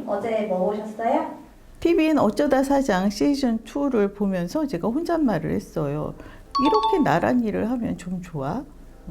어제 뭐 보셨어요? TVN 어쩌다 사장 시즌2를 보면서 제가 혼잣말을 했어요. 이렇게 나란 일을 하면 좀 좋아?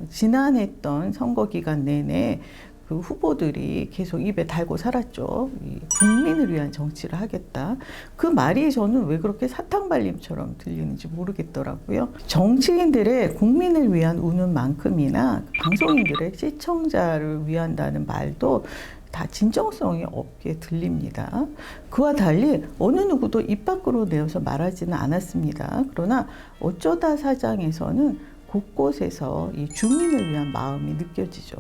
지난했던 선거 기간 내내 그 후보들이 계속 입에 달고 살았죠. 이 국민을 위한 정치를 하겠다. 그 말이 저는 왜 그렇게 사탕발림처럼 들리는지 모르겠더라고요. 정치인들의 국민을 위한 운운만큼이나 방송인들의 시청자를 위한다는 말도 다 진정성이 없게 들립니다. 그와 달리 어느 누구도 입 밖으로 내어서 말하지는 않았습니다. 그러나 어쩌다 사장에서는 곳곳에서 이 주민을 위한 마음이 느껴지죠.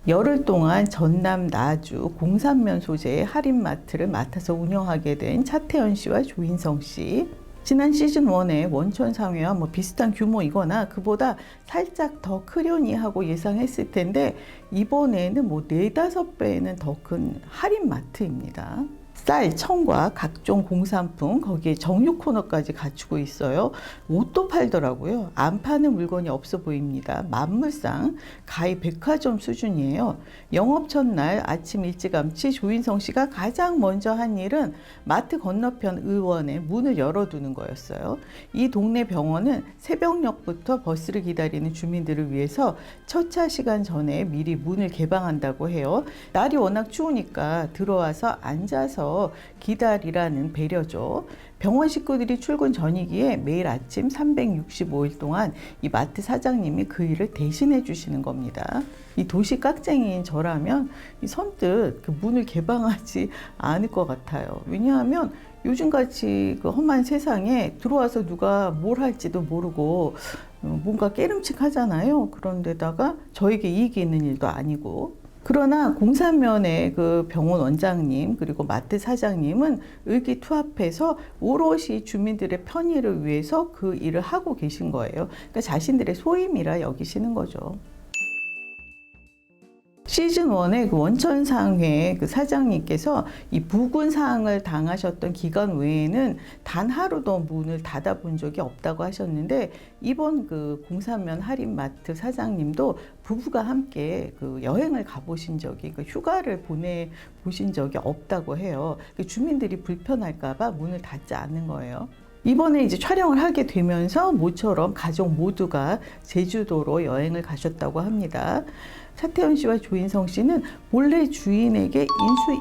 열흘 동안 전남 나주 공산면 소재의 할인마트를 맡아서 운영하게 된 차태현 씨와 조인성 씨. 지난 시즌1의 원천상회와 비슷한 규모이거나 그보다 살짝 더 크려니 하고 예상했을 텐데 이번에는 4~5배는 더 큰 할인마트입니다. 쌀, 청과 각종 공산품, 거기에 정육 코너까지 갖추고 있어요. 옷도 팔더라고요. 안 파는 물건이 없어 보입니다. 만물상 가히 백화점 수준이에요. 영업 첫날 아침 일찌감치 조인성 씨가 가장 먼저 한 일은 마트 건너편 의원의 문을 열어두는 거였어요. 이 동네 병원은 새벽녘부터 버스를 기다리는 주민들을 위해서 첫차 시간 전에 미리 문을 개방한다고 해요. 날이 워낙 추우니까 들어와서 앉아서 기다리라는 배려죠. 병원 식구들이 출근 전이기에 매일 아침 365일 동안 이 마트 사장님이 그 일을 대신해 주시는 겁니다. 이 도시 깍쟁이인 저라면 이 선뜻 그 문을 개방하지 않을 것 같아요. 왜냐하면 요즘같이 그 험한 세상에 들어와서 누가 뭘 할지도 모르고 뭔가 깨름칙하잖아요. 그런데다가 저에게 이익이 있는 일도 아니고. 그러나 공산면의 그 병원 원장님 그리고 마트 사장님은 의기투합해서 오롯이 주민들의 편의를 위해서 그 일을 하고 계신 거예요. 그러니까 자신들의 소임이라 여기시는 거죠. 시즌1의 그 원천상회 그 사장님께서 이 부군 사항을 당하셨던 기간 외에는 단 하루도 문을 닫아본 적이 없다고 하셨는데 이번 그 공산면 할인마트 사장님도 부부가 함께 그 여행을 가보신 적이 그 휴가를 보내보신 적이 없다고 해요. 주민들이 불편할까봐 문을 닫지 않는 거예요. 이번에 이제 촬영을 하게 되면서 모처럼 가족 모두가 제주도로 여행을 가셨다고 합니다. 차태현 씨와 조인성 씨는 본래 주인에게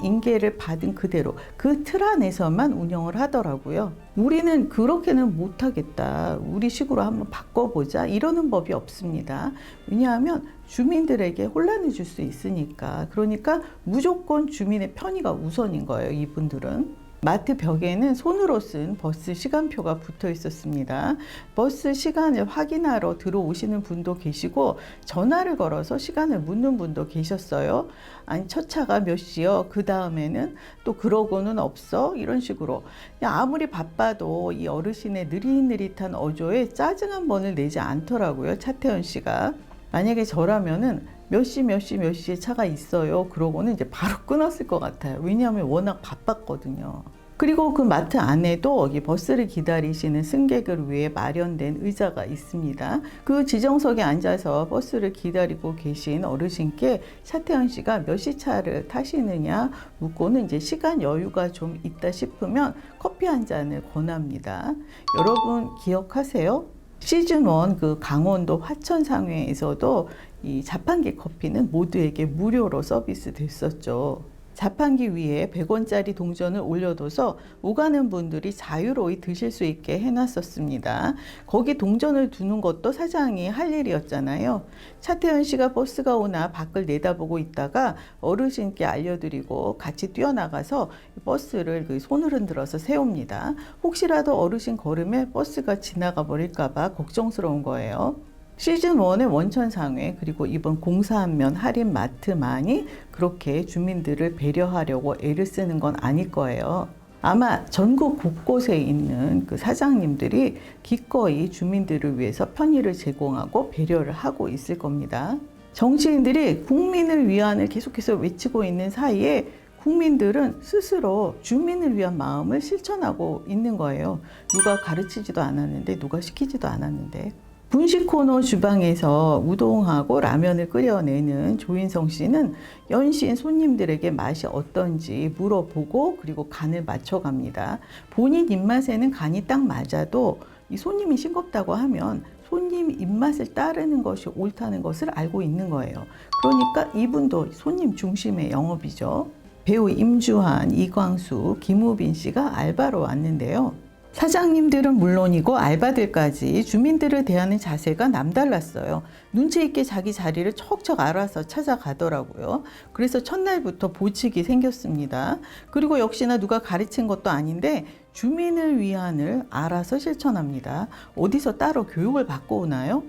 인수인계를 받은 그대로 그 틀 안에서만 운영을 하더라고요. 우리는 그렇게는 못하겠다. 우리 식으로 한번 바꿔보자. 이러는 법이 없습니다. 왜냐하면 주민들에게 혼란을 줄 수 있으니까. 그러니까 무조건 주민의 편의가 우선인 거예요, 이분들은. 마트 벽에는 손으로 쓴 버스 시간표가 붙어 있었습니다. 버스 시간을 확인하러 들어오시는 분도 계시고 전화를 걸어서 시간을 묻는 분도 계셨어요. 아니 첫 차가 몇 시요? 그 다음에는 또 그러고는 없어? 이런 식으로 아무리 바빠도 이 어르신의 느릿느릿한 어조에 짜증 한 번을 내지 않더라고요. 차태현 씨가. 만약에 저라면은 몇 시에 차가 있어요. 그러고는 이제 바로 끊었을 것 같아요. 왜냐하면 워낙 바빴거든요. 그리고 그 마트 안에도 여기 버스를 기다리시는 승객을 위해 마련된 의자가 있습니다. 그 지정석에 앉아서 버스를 기다리고 계신 어르신께 차태현 씨가 몇 시 차를 타시느냐 묻고는 이제 시간 여유가 좀 있다 싶으면 커피 한 잔을 권합니다. 여러분 기억하세요? 시즌1 그 강원도 화천상회에서도 이 자판기 커피는 모두에게 무료로 서비스 됐었죠. 자판기 위에 100원짜리 동전을 올려둬서 오가는 분들이 자유로이 드실 수 있게 해놨었습니다. 거기 동전을 두는 것도 사장이 할 일이었잖아요. 차태현 씨가 버스가 오나 밖을 내다보고 있다가 어르신께 알려드리고 같이 뛰어나가서 버스를 손을 흔들어서 세웁니다. 혹시라도 어르신 걸음에 버스가 지나가 버릴까봐 걱정스러운 거예요. 시즌1의 원천상회 그리고 이번 공사면 할인마트만이 그렇게 주민들을 배려하려고 애를 쓰는 건 아닐 거예요. 아마 전국 곳곳에 있는 그 사장님들이 기꺼이 주민들을 위해서 편의를 제공하고 배려를 하고 있을 겁니다. 정치인들이 국민을 위한을 계속해서 외치고 있는 사이에 국민들은 스스로 주민을 위한 마음을 실천하고 있는 거예요. 누가 가르치지도 않았는데 누가 시키지도 않았는데. 분식 코너 주방에서 우동하고 라면을 끓여내는 조인성 씨는 연신 손님들에게 맛이 어떤지 물어보고 그리고 간을 맞춰갑니다. 본인 입맛에는 간이 딱 맞아도 이 손님이 싱겁다고 하면 손님 입맛을 따르는 것이 옳다는 것을 알고 있는 거예요. 그러니까 이분도 손님 중심의 영업이죠. 배우 임주환, 이광수, 김우빈 씨가 알바로 왔는데요. 사장님들은 물론이고 알바들까지 주민들을 대하는 자세가 남달랐어요. 눈치 있게 자기 자리를 척척 알아서 찾아가더라고요. 그래서 첫날부터 보칙이 생겼습니다. 그리고 역시나 누가 가르친 것도 아닌데 주민을 위한을 알아서 실천합니다. 어디서 따로 교육을 받고 오나요?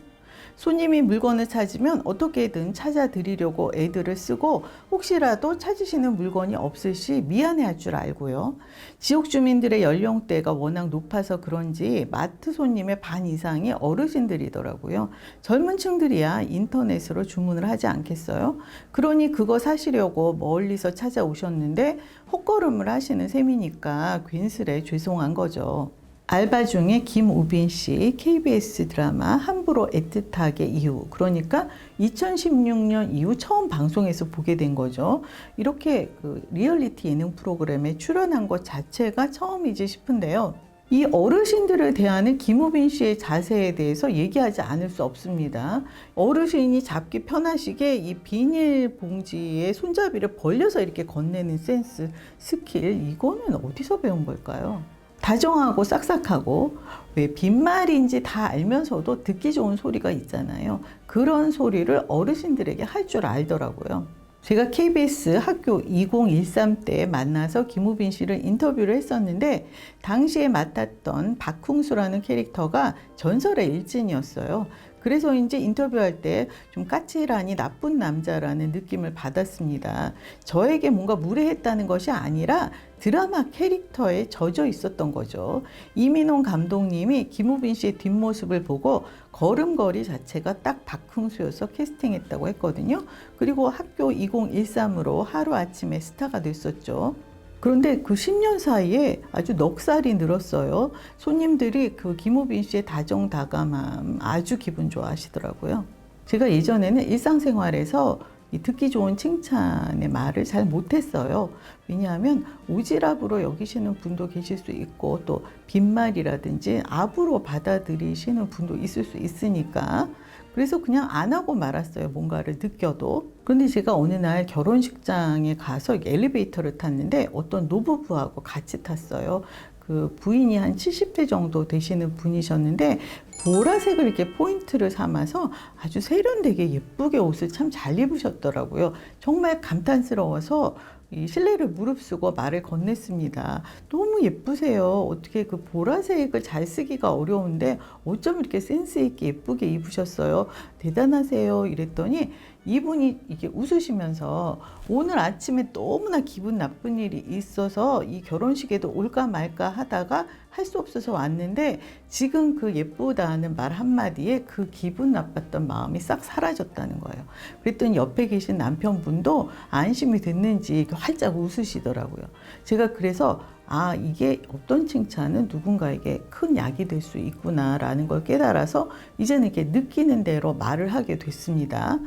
손님이 물건을 찾으면 어떻게든 찾아드리려고 애들을 쓰고 혹시라도 찾으시는 물건이 없을 시 미안해할 줄 알고요. 지역 주민들의 연령대가 워낙 높아서 그런지 마트 손님의 반 이상이 어르신들이더라고요. 젊은 층들이야 인터넷으로 주문을 하지 않겠어요? 그러니 그거 사시려고 멀리서 찾아오셨는데 헛걸음을 하시는 셈이니까 괜스레 죄송한 거죠. 알바 중에 김우빈 씨 KBS 드라마 함부로 애틋하게 이후, 그러니까 2016년 이후 처음 방송에서 보게 된 거죠. 이렇게 그 리얼리티 예능 프로그램에 출연한 것 자체가 처음이지 싶은데요. 이 어르신들을 대하는 김우빈 씨의 자세에 대해서 얘기하지 않을 수 없습니다. 어르신이 잡기 편하시게 이 비닐봉지에 손잡이를 벌려서 이렇게 건네는 센스, 스킬, 이거는 어디서 배운 걸까요? 다정하고 싹싹하고 왜 빈말인지 다 알면서도 듣기 좋은 소리가 있잖아요. 그런 소리를 어르신들에게 할 줄 알더라고요. 제가 KBS 학교 2013 때 만나서 김우빈 씨를 인터뷰를 했었는데 당시에 맡았던 박흥수라는 캐릭터가 전설의 일진이었어요. 그래서 이제 인터뷰할 때 좀 까칠하니 나쁜 남자라는 느낌을 받았습니다. 저에게 뭔가 무례했다는 것이 아니라 드라마 캐릭터에 젖어 있었던 거죠. 이민홍 감독님이 김우빈 씨의 뒷모습을 보고 걸음걸이 자체가 딱 박흥수여서 캐스팅했다고 했거든요. 그리고 학교 2013으로 하루아침에 스타가 됐었죠. 그런데 그 10년 사이에 아주 넉살이 늘었어요. 손님들이 그 김우빈 씨의 다정다감함 아주 기분 좋아하시더라고요. 제가 예전에는 일상생활에서 이 듣기 좋은 칭찬의 말을 잘 못했어요. 왜냐하면 오지랖으로 여기시는 분도 계실 수 있고 또 빈말이라든지 압으로 받아들이시는 분도 있을 수 있으니까 그래서 그냥 안 하고 말았어요. 뭔가를 느껴도. 그런데 제가 어느 날 결혼식장에 가서 엘리베이터를 탔는데 어떤 노부부하고 같이 탔어요. 그 부인이 한 70대 정도 되시는 분이셨는데 보라색을 이렇게 포인트를 삼아서 아주 세련되게 예쁘게 옷을 참 잘 입으셨더라고요. 정말 감탄스러워서 이 실례를 무릅쓰고 말을 건넸습니다. 너무 예쁘세요. 어떻게 그 보라색을 잘 쓰기가 어려운데 어쩜 이렇게 센스 있게 예쁘게 입으셨어요. 대단하세요. 이랬더니 이분이 이게 웃으시면서 오늘 아침에 너무나 기분 나쁜 일이 있어서 이 결혼식에도 올까 말까 하다가 할 수 없어서 왔는데 지금 그 예쁘다는 말 한마디에 그 기분 나빴던 마음이 싹 사라졌다는 거예요. 그랬더니 옆에 계신 남편분도 안심이 됐는지 활짝 웃으시더라고요. 제가 그래서 아, 이게 어떤 칭찬은 누군가에게 큰 약이 될 수 있구나라는 걸 깨달아서 이제는 이렇게 느끼는 대로 말을 하게 됐습니다.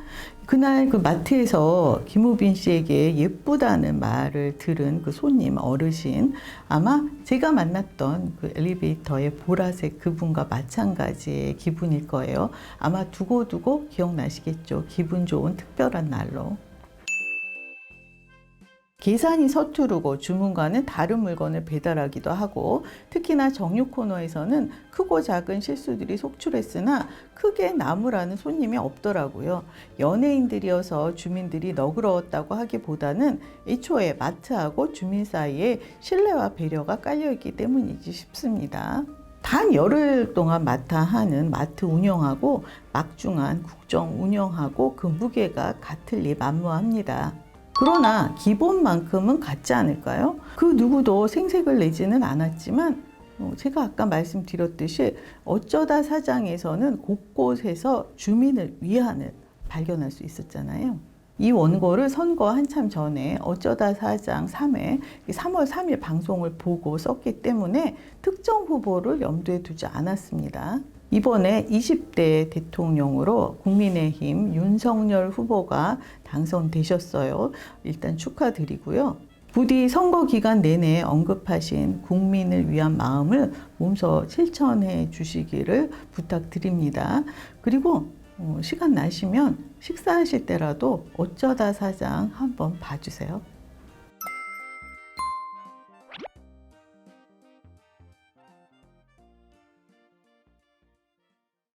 그날 그 마트에서 김우빈 씨에게 예쁘다는 말을 들은 그 손님 어르신, 아마 제가 만났던 그 엘리베이터의 보라색 그분과 마찬가지의 기분일 거예요. 아마 두고두고 기억나시겠죠. 기분 좋은 특별한 날로. 계산이 서투르고 주문과는 다른 물건을 배달하기도 하고 특히나 정육 코너에서는 크고 작은 실수들이 속출했으나 크게 나무라는 손님이 없더라고요. 연예인들이어서 주민들이 너그러웠다고 하기보다는 애초에 마트하고 주민 사이에 신뢰와 배려가 깔려있기 때문이지 싶습니다. 단 열흘 동안 맡아 하는 마트 운영하고 막중한 국정 운영하고 그 무게가 같을 리 만무합니다. 그러나 기본만큼은 같지 않을까요? 그 누구도 생색을 내지는 않았지만 제가 아까 말씀드렸듯이 어쩌다 사장에서는 곳곳에서 주민을 위한을 발견할 수 있었잖아요. 이 원고를 선거 한참 전에 어쩌다 사장 3회 3월 3일 방송을 보고 썼기 때문에 특정 후보를 염두에 두지 않았습니다. 이번에 20대 대통령으로 국민의힘 윤석열 후보가 당선되셨어요. 일단 축하드리고요. 부디 선거 기간 내내 언급하신 국민을 위한 마음을 몸소 실천해 주시기를 부탁드립니다. 그리고 시간 나시면 식사하실 때라도 어쩌다 사장 한번 봐주세요.